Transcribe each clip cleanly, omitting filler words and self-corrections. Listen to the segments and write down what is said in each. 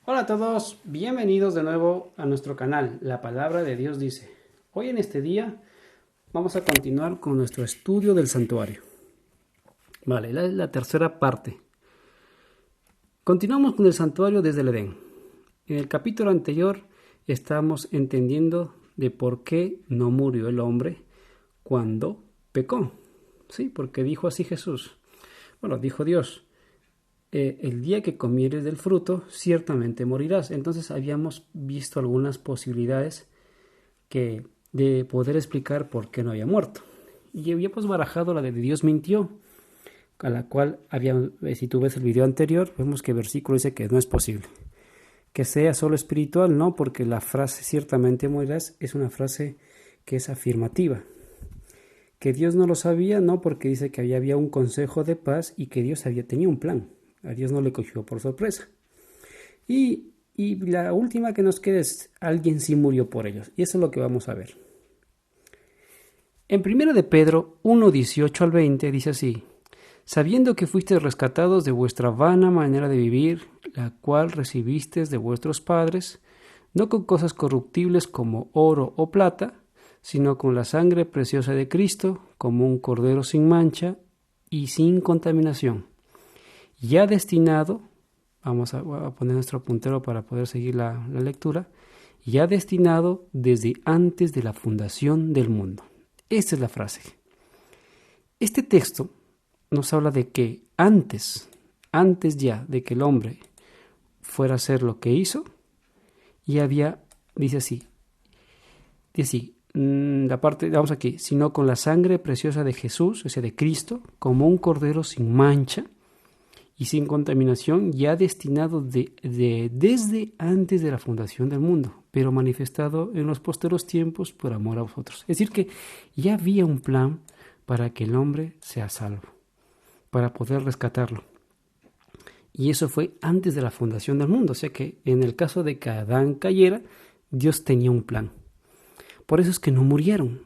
Hola a todos, bienvenidos de nuevo a nuestro canal, La Palabra de Dios dice. Hoy en este día vamos a continuar con nuestro estudio del santuario. Vale, la tercera parte. Continuamos con el santuario desde el Edén. En el capítulo anterior estamos entendiendo de por qué no murió el hombre cuando pecó. Sí, porque dijo así Jesús. Bueno, dijo Dios. El día que comieres del fruto, ciertamente morirás. Entonces habíamos visto algunas posibilidades de poder explicar por qué no había muerto. Y habíamos barajado la de Dios mintió, a la cual si tú ves el video anterior, vemos que el versículo dice que no es posible. Que sea solo espiritual, no, porque la frase ciertamente morirás es una frase que es afirmativa. Que Dios no lo sabía, no, porque dice que había un consejo de paz y que Dios tenía un plan. A Dios no le cogió por sorpresa. Y la última que nos queda es alguien sí murió por ellos. Y eso es lo que vamos a ver. En 1 de Pedro 1, 18 al 20 dice así: sabiendo que fuisteis rescatados de vuestra vana manera de vivir, la cual recibisteis de vuestros padres, no con cosas corruptibles como oro o plata, sino con la sangre preciosa de Cristo, como un cordero sin mancha y sin contaminación, ya destinado, vamos a poner nuestro puntero para poder seguir la lectura, ya destinado desde antes de la fundación del mundo. Esta es la frase. Este texto nos habla de que antes ya de que el hombre fuera a hacer lo que hizo, y dice así, la parte, vamos aquí, sino con la sangre preciosa de Jesús, o sea, de Cristo, como un cordero sin mancha y sin contaminación, ya destinado desde antes de la fundación del mundo, pero manifestado en los posteros tiempos por amor a vosotros. Es decir, que ya había un plan para que el hombre sea salvo, para poder rescatarlo. Y eso fue antes de la fundación del mundo, o sea que en el caso de que Adán cayera, Dios tenía un plan. Por eso es que no murieron,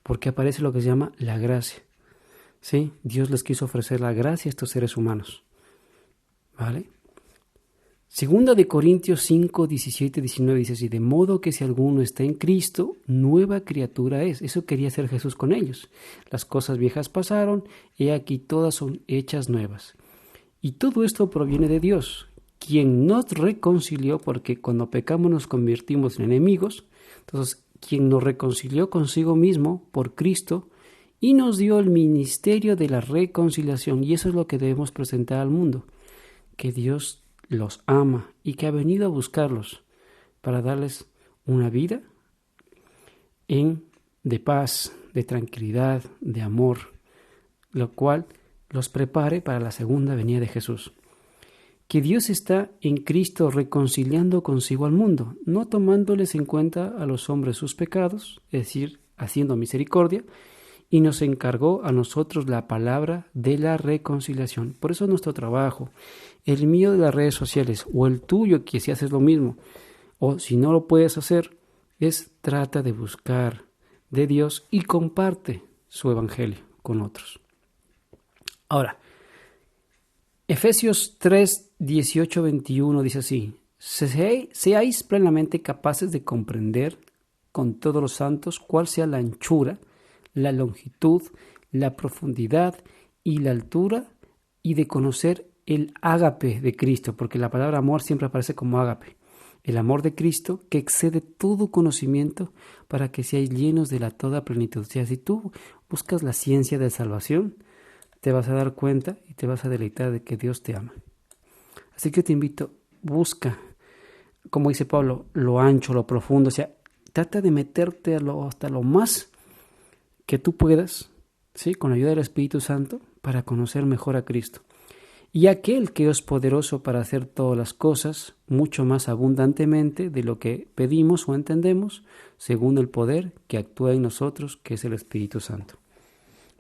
porque aparece lo que se llama la gracia. ¿Sí? Dios les quiso ofrecer la gracia a estos seres humanos. ¿Vale? Segunda de Corintios 5, 17, 19 dice así: de modo que si alguno está en Cristo, nueva criatura es. Eso quería hacer Jesús con ellos. Las cosas viejas pasaron, he aquí todas son hechas nuevas. Y todo esto proviene de Dios, quien nos reconcilió, porque cuando pecamos nos convertimos en enemigos. Entonces, quien nos reconcilió consigo mismo por Cristo y nos dio el ministerio de la reconciliación. Y eso es lo que debemos presentar al mundo, que Dios los ama y que ha venido a buscarlos para darles una vida de paz, de tranquilidad, de amor, lo cual los prepare para la segunda venida de Jesús. Que Dios está en Cristo reconciliando consigo al mundo, no tomándoles en cuenta a los hombres sus pecados, es decir, haciendo misericordia, y nos encargó a nosotros la palabra de la reconciliación. Por eso nuestro trabajo, el mío de las redes sociales o el tuyo, que si haces lo mismo, o si no lo puedes hacer, trata de buscar de Dios y comparte su evangelio con otros. Ahora, Efesios 3, 18, 21 dice así: seáis plenamente capaces de comprender con todos los santos cuál sea la anchura, la longitud, la profundidad y la altura, y de conocer el ágape de Cristo, porque la palabra amor siempre aparece como ágape, el amor de Cristo que excede todo conocimiento, para que seáis llenos de la toda plenitud. O sea, si tú buscas la ciencia de salvación, te vas a dar cuenta y te vas a deleitar de que Dios te ama. Así que te invito, busca, como dice Pablo, lo ancho, lo profundo, o sea, trata de meterte hasta lo más que tú puedas, ¿sí? Con la ayuda del Espíritu Santo, para conocer mejor a Cristo. Y aquel que es poderoso para hacer todas las cosas, mucho más abundantemente de lo que pedimos o entendemos, según el poder que actúa en nosotros, que es el Espíritu Santo.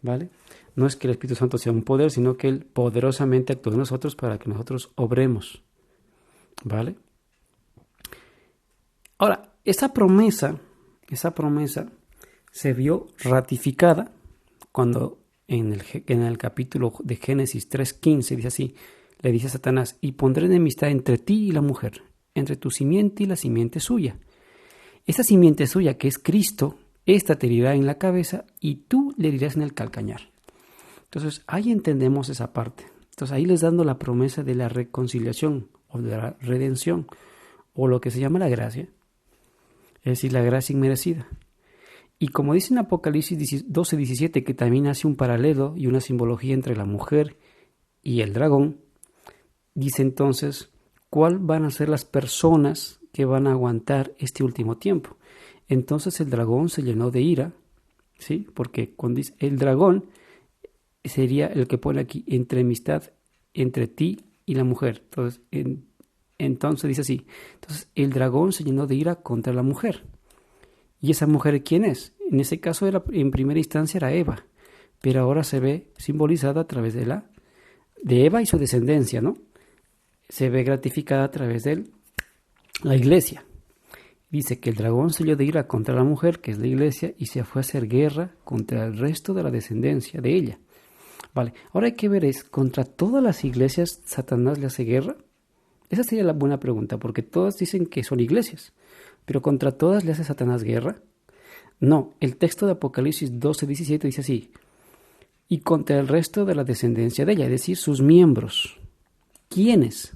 ¿Vale? No es que el Espíritu Santo sea un poder, sino que Él poderosamente actúa en nosotros para que nosotros obremos. ¿Vale? Ahora, esa promesa se vio ratificada cuando en el capítulo de Génesis 3:15 dice así: le dice a Satanás: y pondré enemistad entre ti y la mujer, entre tu simiente y la simiente suya. Esta simiente suya, que es Cristo, esta te herirá en la cabeza y tú le herirás en el calcañar. Entonces, ahí entendemos esa parte. Entonces, ahí les dando la promesa de la reconciliación o de la redención o lo que se llama la gracia, es decir, la gracia inmerecida. Y como dice en Apocalipsis 12:17, que también hace un paralelo y una simbología entre la mujer y el dragón, dice entonces, ¿cuál van a ser las personas que van a aguantar este último tiempo? Entonces el dragón se llenó de ira, ¿sí? Porque cuando dice el dragón sería el que pone aquí enemistad entre ti y la mujer. Entonces dice así, entonces el dragón se llenó de ira contra la mujer. ¿Y esa mujer quién es? En ese caso en primera instancia era Eva, pero ahora se ve simbolizada a través de Eva y su descendencia, ¿no? Se ve gratificada a través de la iglesia. Dice que el dragón se llenó de ira contra la mujer, que es la iglesia, y se fue a hacer guerra contra el resto de la descendencia de ella. Vale, ahora hay que ver ¿contra todas las iglesias Satanás le hace guerra? Esa sería la buena pregunta, porque todas dicen que son iglesias, pero ¿contra todas le hace Satanás guerra? No, el texto de Apocalipsis 12:17 dice así, y contra el resto de la descendencia de ella, es decir, sus miembros. ¿Quiénes?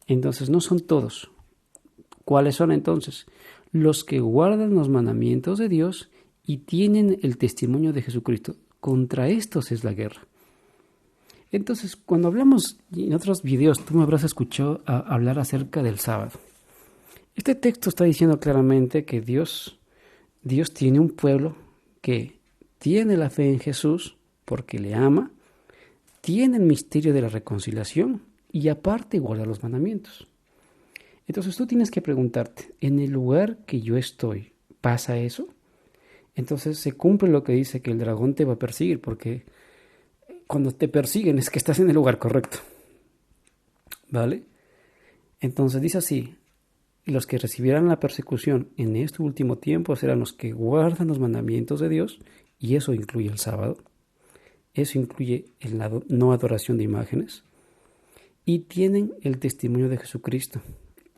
Entonces no son todos. ¿Cuáles son entonces? Los que guardan los mandamientos de Dios y tienen el testimonio de Jesucristo. Contra estos es la guerra. Entonces, cuando hablamos, y en otros videos tú me habrás escuchado hablar acerca del sábado. Este texto está diciendo claramente que Dios tiene un pueblo que tiene la fe en Jesús porque le ama, tiene el misterio de la reconciliación y aparte guarda los mandamientos. Entonces tú tienes que preguntarte, ¿en el lugar que yo estoy pasa eso? Entonces se cumple lo que dice que el dragón te va a perseguir, porque cuando te persiguen es que estás en el lugar correcto. ¿Vale? Entonces dice así, los que recibirán la persecución en este último tiempo serán los que guardan los mandamientos de Dios, y eso incluye el sábado, eso incluye la no adoración de imágenes, y tienen el testimonio de Jesucristo,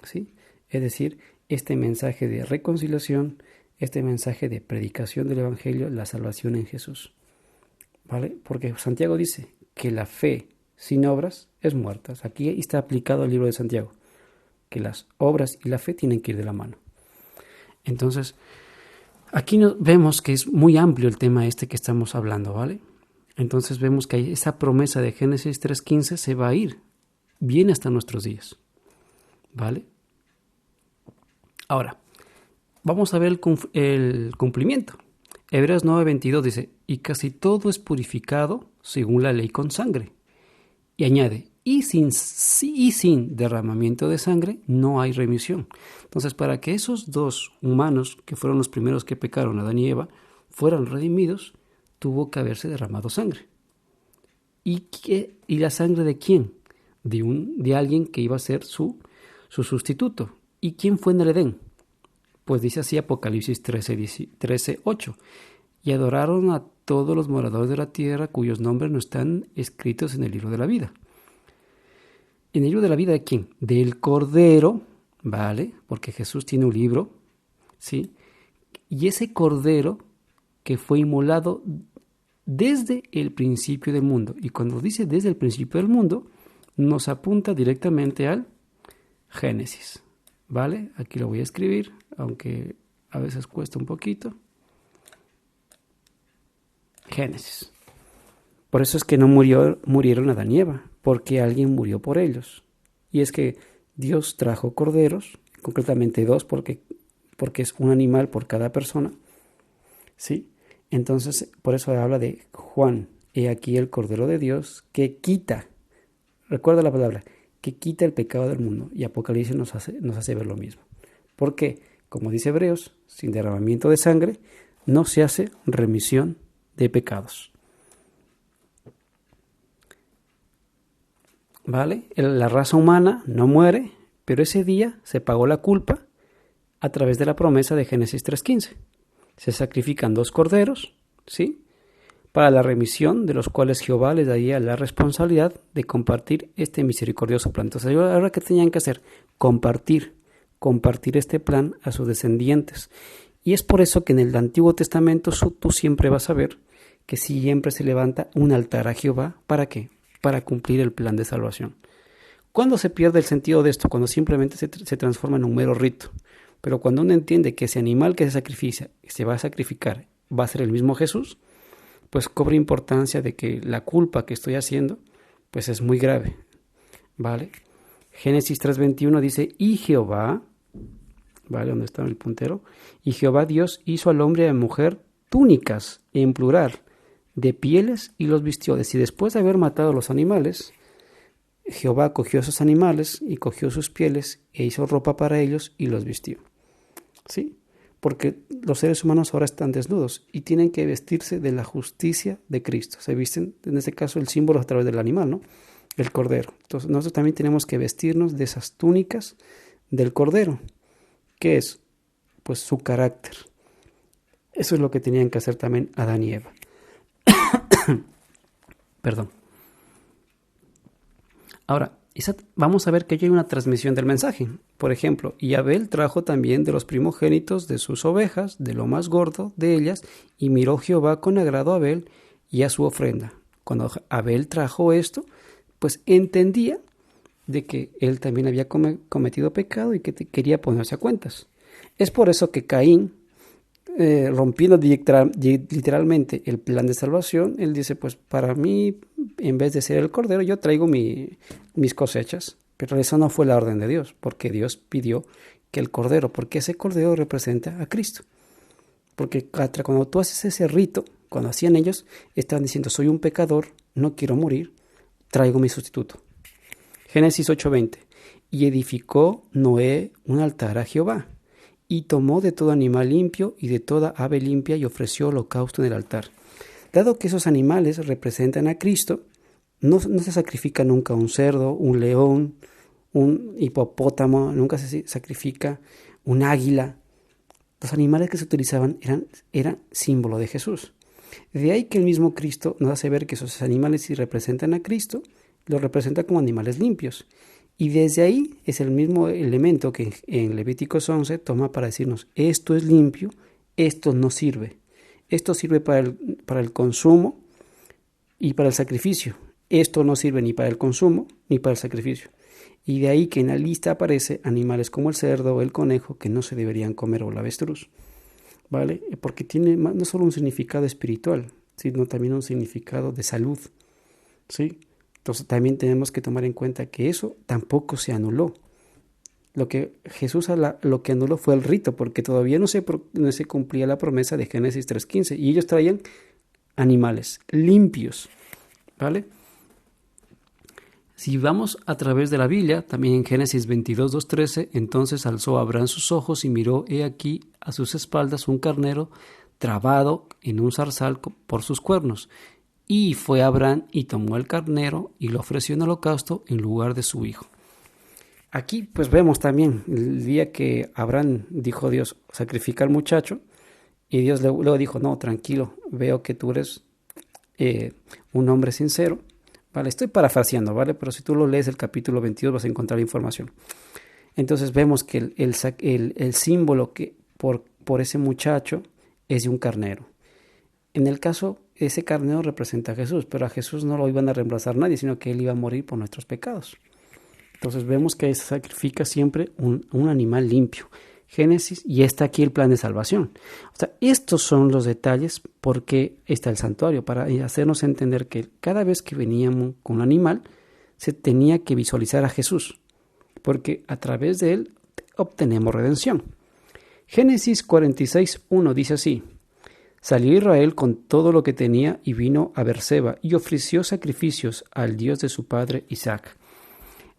¿sí? Es decir, este mensaje de reconciliación, este mensaje de predicación del Evangelio, la salvación en Jesús, ¿vale? Porque Santiago dice que la fe sin obras es muerta. Aquí está aplicado el libro de Santiago, que las obras y la fe tienen que ir de la mano. Entonces, aquí vemos que es muy amplio el tema que estamos hablando, ¿vale? Entonces vemos que esa promesa de Génesis 3:15 se va a ir bien hasta nuestros días, ¿vale? Ahora, vamos a ver el cumplimiento. Hebreos 9:22 dice, y casi todo es purificado según la ley con sangre. Y añade, y sin derramamiento de sangre no hay remisión. Entonces, para que esos dos humanos, que fueron los primeros que pecaron, Adán y Eva, fueran redimidos, tuvo que haberse derramado sangre. ¿Y la sangre de quién? De alguien que iba a ser su sustituto. ¿Y quién fue en el Edén? Pues dice así Apocalipsis 13:8. Y adoraron a todos los moradores de la tierra cuyos nombres no están escritos en el libro de la vida. ¿En el libro de la vida de quién? Del Cordero, ¿vale? Porque Jesús tiene un libro, ¿sí? Y ese Cordero que fue inmolado desde el principio del mundo. Y cuando dice desde el principio del mundo, nos apunta directamente al Génesis, ¿vale? Aquí lo voy a escribir, aunque a veces cuesta un poquito. Génesis. Por eso es que no murieron Adán y Eva, porque alguien murió por ellos. Y es que Dios trajo corderos, concretamente 2, porque es un animal por cada persona, ¿sí? Entonces, por eso habla de Juan, he aquí el Cordero de Dios que quita, recuerda la palabra, que quita el pecado del mundo. Y Apocalipsis nos hace ver lo mismo. Porque, como dice Hebreos, sin derramamiento de sangre no se hace remisión de pecados. ¿Vale? La raza humana no muere, pero ese día se pagó la culpa a través de la promesa de Génesis 3:15. Se sacrifican 2 corderos, ¿sí? Para la remisión, de los cuales Jehová les daría la responsabilidad de compartir este misericordioso plan. Entonces, ahora, ¿qué tenían que hacer? Compartir compartir este plan a sus descendientes. Y es por eso que en el Antiguo Testamento tú siempre vas a ver que siempre se levanta un altar a Jehová. ¿Para qué? Para cumplir el plan de salvación. ¿Cuándo se pierde el sentido de esto? Cuando simplemente se transforma en un mero rito. Pero cuando uno entiende que ese animal que se va a sacrificar, va a ser el mismo Jesús, pues cobra importancia de que la culpa que estoy haciendo, pues es muy grave, ¿vale? Génesis 3:21 dice, y Jehová, ¿vale? ¿Dónde está el puntero? Y Jehová Dios hizo al hombre y a la mujer túnicas, en plural, de pieles y los vistió. Es decir, después de haber matado a los animales, Jehová cogió esos animales y cogió sus pieles e hizo ropa para ellos y los vistió. ¿Sí? Porque los seres humanos ahora están desnudos y tienen que vestirse de la justicia de Cristo. Se visten, en este caso, el símbolo a través del animal, ¿no? El cordero. Entonces nosotros también tenemos que vestirnos de esas túnicas del cordero. ¿Qué es? Pues su carácter. Eso es lo que tenían que hacer también Adán y Eva. Perdón. Ahora, vamos a ver que hay una transmisión del mensaje. Por ejemplo, y Abel trajo también de los primogénitos de sus ovejas, de lo más gordo de ellas, y miró Jehová con agrado a Abel y a su ofrenda. Cuando Abel trajo esto, pues entendía de que él también había cometido pecado y que quería ponerse a cuentas. Es por eso que Caín, rompiendo literalmente el plan de salvación, él dice, pues para mí, en vez de ser el cordero, yo traigo mis cosechas. Pero eso no fue la orden de Dios, porque Dios pidió que el cordero, porque ese cordero representa a Cristo. Porque cuando tú haces ese rito, cuando hacían ellos, estaban diciendo, soy un pecador, no quiero morir, traigo mi sustituto. Génesis 8:20. Y edificó Noé un altar a Jehová, y tomó de todo animal limpio y de toda ave limpia y ofreció holocausto en el altar. Dado que esos animales representan a Cristo, no se sacrifica nunca un cerdo, un león, un hipopótamo, nunca se sacrifica un águila. Los animales que se utilizaban eran símbolo de Jesús. De ahí que el mismo Cristo nos hace ver que esos animales, si representan a Cristo, los representa como animales limpios. Y desde ahí es el mismo elemento que en Levíticos 11 toma para decirnos, esto es limpio, esto no sirve. Esto sirve para el consumo y para el sacrificio. Esto no sirve ni para el consumo ni para el sacrificio. Y de ahí que en la lista aparece animales como el cerdo o el conejo que no se deberían comer, o el avestruz, ¿vale? Porque tiene no solo un significado espiritual, sino también un significado de salud, ¿sí? Entonces también tenemos que tomar en cuenta que eso tampoco se anuló. Lo que Jesús lo que anuló fue el rito, porque todavía no se cumplía la promesa de Génesis 3:15, y ellos traían animales limpios, ¿vale? Si vamos a través de la Biblia, también en Génesis 22:2-13, entonces alzó Abraham sus ojos y miró, he aquí a sus espaldas un carnero trabado en un zarzal por sus cuernos. Y fue Abraham y tomó el carnero y lo ofreció en holocausto en lugar de su hijo. Aquí pues vemos también el día que Abraham dijo a Dios, sacrifica al muchacho, y Dios luego dijo, no, tranquilo, veo que tú eres un hombre sincero. Vale, estoy parafraseando, ¿vale? Pero si tú lo lees el capítulo 22 vas a encontrar información. Entonces vemos que el símbolo que por ese muchacho es de un carnero. En el caso, ese carnero representa a Jesús, pero a Jesús no lo iban a reemplazar nadie, sino que él iba a morir por nuestros pecados. Entonces vemos que se sacrifica siempre un animal limpio. Génesis, y está aquí el plan de salvación. O sea, estos son los detalles porque está el santuario, para hacernos entender que cada vez que veníamos con un animal, se tenía que visualizar a Jesús, porque a través de él obtenemos redención. Génesis 46:1 dice así, salió Israel con todo lo que tenía y vino a Beerseba y ofreció sacrificios al Dios de su padre Isaac.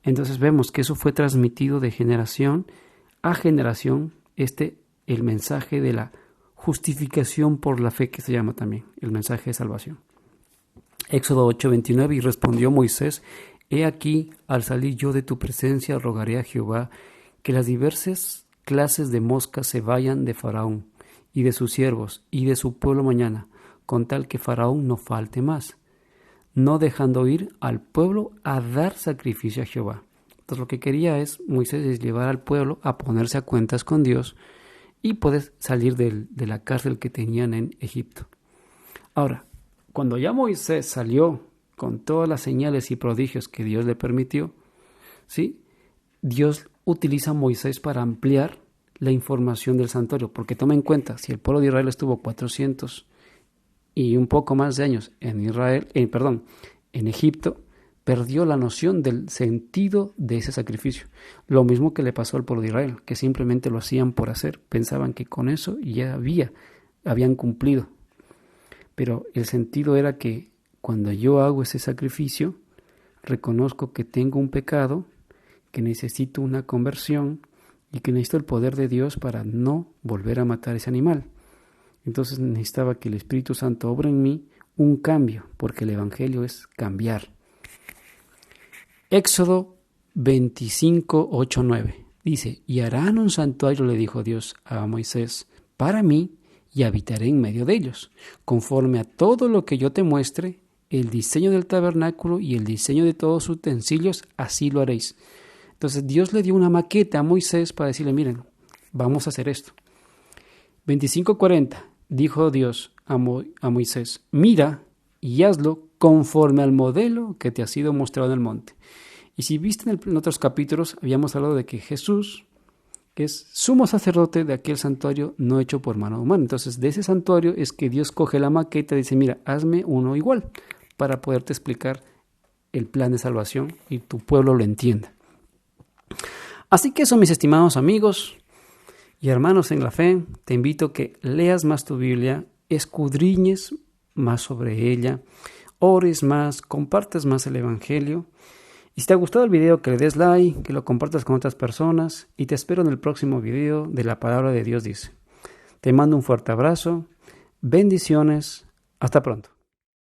Entonces vemos que eso fue transmitido de generación a generación, el mensaje de la justificación por la fe, que se llama también el mensaje de salvación. Éxodo 8:29, y respondió Moisés, he aquí, al salir yo de tu presencia, rogaré a Jehová que las diversas clases de moscas se vayan de Faraón y de sus siervos y de su pueblo mañana, con tal que Faraón no falte más, no dejando ir al pueblo a dar sacrificio a Jehová. Entonces lo que quería Moisés es llevar al pueblo a ponerse a cuentas con Dios y poder salir de la cárcel que tenían en Egipto. Ahora, cuando ya Moisés salió con todas las señales y prodigios que Dios le permitió, ¿sí? Dios utiliza a Moisés para ampliar la información del santuario, porque toma en cuenta, si el pueblo de Israel estuvo 400 y un poco más de años en Egipto, perdió la noción del sentido de ese sacrificio. Lo mismo que le pasó al pueblo de Israel, que simplemente lo hacían por hacer, pensaban que con eso ya habían cumplido. Pero el sentido era que cuando yo hago ese sacrificio, reconozco que tengo un pecado, que necesito una conversión y que necesito el poder de Dios para no volver a matar ese animal. Entonces necesitaba que el Espíritu Santo obra en mí un cambio, porque el Evangelio es cambiar. Éxodo 25, 8, 9 dice: y harán un santuario, le dijo Dios a Moisés, para mí, y habitaré en medio de ellos, conforme a todo lo que yo te muestre, el diseño del tabernáculo y el diseño de todos sus utensilios, así lo haréis. Entonces Dios le dio una maqueta a Moisés para decirle, miren, vamos a hacer esto. 25:40 dijo Dios a Moisés, mira y hazlo conforme al modelo que te ha sido mostrado en el monte. Y si viste en otros capítulos, habíamos hablado de que Jesús es sumo sacerdote de aquel santuario no hecho por mano humana. Entonces, de ese santuario es que Dios coge la maqueta y dice, mira, hazme uno igual, para poderte explicar el plan de salvación y tu pueblo lo entienda. Así que eso, mis estimados amigos y hermanos en la fe, te invito a que leas más tu Biblia, escudriñes más sobre ella, ores más, compartas más el Evangelio. Y si te ha gustado el video, que le des like, que lo compartas con otras personas y te espero en el próximo video de La Palabra de Dios Dice. Te mando un fuerte abrazo, bendiciones, hasta pronto.